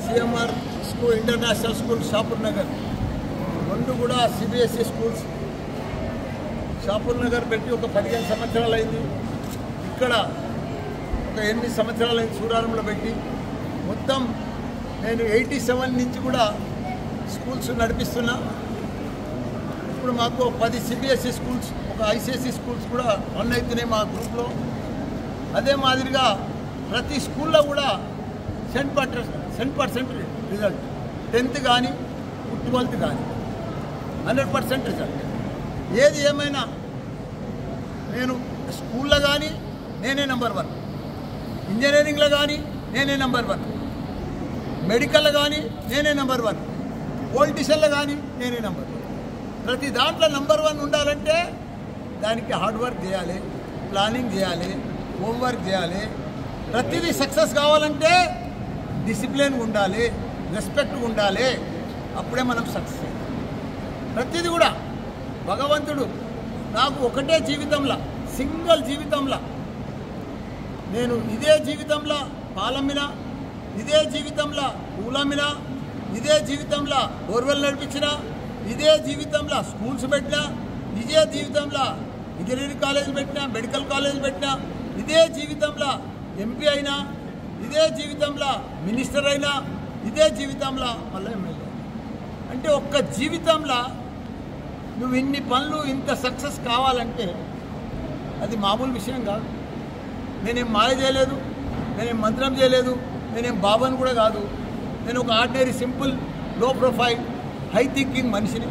CMR school, international school Shapur Nagar, రెండు కూడా CBSE schools. Shahpur Nagar పెట్టి ఒక 15 సంవత్సరాలు అయింది. ఇక్కడ ఒక 8 సంవత్సరాలు అయింది సూరారంలో పెట్టి. మొత్తం నేను 87 నుంచి కూడా స్కూల్స్ నడిపిస్తున్నా. ఇప్పుడు మాకు 10 సిబిఎస్ఈ స్కూల్స్, ఒక ఐసిఎస్ఈ స్కూల్స్ కూడా రన్ అవుతున్నాయి మా గ్రూప్లో. అదే మాదిరిగా ప్రతి స్కూల్లో కూడా 100% రిజల్ట్, 10th కానీ 12th కానీ 100% రిజల్ట్. ఏది ఏమైనా నేను స్కూల్లో కానీ నేనే నెంబర్ 1, ఇంజనీరింగ్లో కానీ నేనే నెంబర్ 1, మెడికల్లో కానీ నేనే నెంబర్ 1, పొలిటిషియన్లో కానీ నేనే నెంబర్ 1. ప్రతి దాంట్లో నెంబర్ 1 ఉండాలంటే దానికి హార్డ్ వర్క్ చేయాలి, ప్లానింగ్ చేయాలి, హోంవర్క్ చేయాలి. ప్రతిదీ సక్సెస్ కావాలంటే డిసిప్లిన్ ఉండాలి, రెస్పెక్ట్ ఉండాలి. అప్పుడే మనం సక్సెస్ అయ్యాం. ప్రతిదీ కూడా భగవంతుడు నాకు ఒకటే జీవితంలో, సింగిల్ జీవితంలో, నేను ఇదే జీవితంలో పాలమ్మిన, ఇదే జీవితంలో పూలమ్మిన, ఇదే జీవితంలో బోర్వెల్ నడిపించిన, ఇదే జీవితంలో స్కూల్స్ పెట్టినా, ఇదే జీవితంలో ఇంజనీరింగ్ కాలేజ్ పెట్టినా, మెడికల్ కాలేజ్ పెట్టినా, ఇదే జీవితంలో ఎంపీ అయినా, ఇదే జీవితంలో మినిస్టర్ అయినా, ఇదే జీవితంలో మళ్ళీ ఎమ్మెల్యే. అంటే ఒక్క జీవితంలో నువ్వు ఇన్ని పనులు, ఇంత సక్సెస్ కావాలంటే అది మామూలు విషయం కాదు. నేనేం మాయ చేయలేదు, నేనేం మంత్రం చేయలేదు, నేనేం బాబాను కూడా కాదు. నేను ఒక ఆర్డినరీ సింపుల్ లో ప్రొఫైల్ హై థింకింగ్ మనిషిని.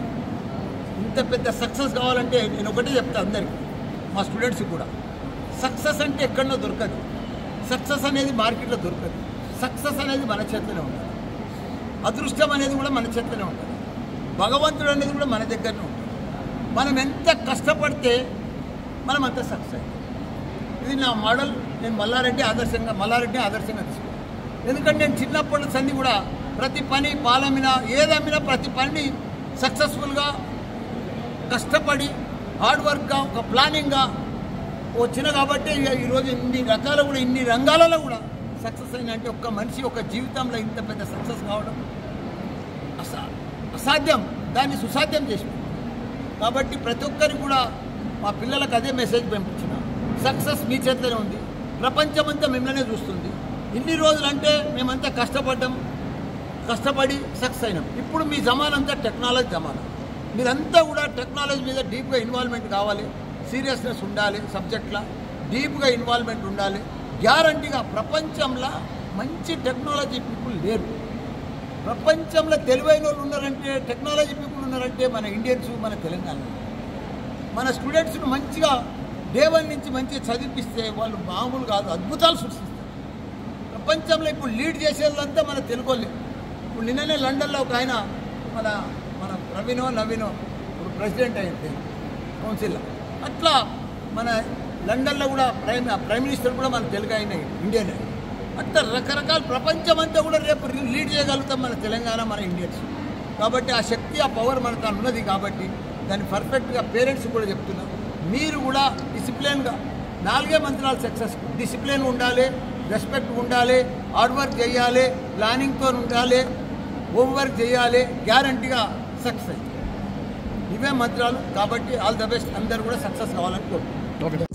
ఇంత పెద్ద సక్సెస్ కావాలంటే నేను ఒకటే చెప్తాను అందరికీ, మా స్టూడెంట్స్కి కూడా. సక్సెస్ అంటే ఎక్కడో దొరకదు. సక్సెస్ అనేది మార్కెట్లో దొరకదు. సక్సెస్ అనేది మన చేతిలోనే ఉంటుంది. అదృష్టం అనేది కూడా మన చేతిలోనే ఉంటుంది. భగవంతుడు అనేది కూడా మన దగ్గరనే ఉంటుంది. మనం ఎంత కష్టపడితే మనం అంత సక్సెస్ అవుతాం. ఇది నా మోడల్. నేను మల్లారెడ్డి ఆదర్శంగా తీసుకున్నాను. ఎందుకంటే నేను చిన్నప్పటి సంది కూడా ప్రతి పని, పాలమ్మినా, ఏదమ్మినా ప్రతి పనిని సక్సెస్ఫుల్గా కష్టపడి హార్డ్ వర్క్గా, ఒక ప్లానింగ్గా వచ్చిన కాబట్టి ఈరోజు ఇన్ని రంగాలలో కూడా సక్సెస్ అయినా. అంటే ఒక్క మనిషి ఒక జీవితంలో ఇంత పెద్ద సక్సెస్ కావడం అసాధ్యం, దాన్ని సుసాధ్యం చేసి. కాబట్టి ప్రతి ఒక్కరికి కూడా మా పిల్లలకు అదే మెసేజ్ పంపించిన, సక్సెస్ మీ చేతిలోనే ఉంది. ప్రపంచమంతా మిమ్మల్నే చూస్తుంది. ఇన్ని రోజులంటే మేమంతా కష్టపడి సక్సెస్ అయినాం. ఇప్పుడు మీ జమానంతా టెక్నాలజీ జమానా. మీరంతా కూడా టెక్నాలజీ మీద డీప్గా ఇన్వాల్వ్మెంట్ కావాలి, సీరియస్నెస్ ఉండాలి, సబ్జెక్ట్లో డీప్గా ఇన్వాల్వ్మెంట్ ఉండాలి. గ్యారంటీగా ప్రపంచంలో మంచి టెక్నాలజీ పీపుల్ లేరు. ప్రపంచంలో తెలివైన వాళ్ళు ఉన్నారంటే, టెక్నాలజీ పీపుల్ ఉన్నారంటే మన ఇండియన్స్, మన తెలంగాణ. మన స్టూడెంట్స్ను మంచిగా డే 1 నుంచి మంచిగా చదివిపిస్తే వాళ్ళు మామూలు కాదు, అద్భుతాలు సృష్టిస్తారు. ప్రపంచంలో ఇప్పుడు లీడ్ చేసే వాళ్ళంతా మన తెలుగు వాళ్ళే. ఇప్పుడు నిన్ననే లండన్లో ఒక ఆయన మన నవీనో ఇప్పుడు ప్రెసిడెంట్ అయింది కౌన్సిల్లో. అట్లా మన లండన్లో కూడా ప్రైమ్ మినిస్టర్ కూడా మన తెలుగు అయిన ఇండియన్. అట్లా రకరకాల ప్రపంచమంతా కూడా రేపు లీడ్ చేయగలుగుతాం మన తెలంగాణ, మన ఇండియన్స్. కాబట్టి ఆ శక్తి, ఆ పవర్ మన తను ఉన్నది. కాబట్టి దాన్ని పర్ఫెక్ట్గా పేరెంట్స్ కూడా చెప్తున్నాం. మీరు కూడా డిసిప్లిన్గా 4 మంత్రాలు సక్సెస్. డిసిప్లిన్ ఉండాలి, రెస్పెక్ట్ ఉండాలి, హార్డ్ వర్క్ చేయాలి, ప్లానింగ్తో ఉండాలి, హోంవర్క్ చేయాలి. గ్యారంటీగా సక్సెస్ అయ్యి ఇవే మంత్రాలు. కాబట్టి ఆల్ ద బెస్ట్. అందరూ కూడా సక్సెస్ కావాలని కోరుకుంటున్నాను.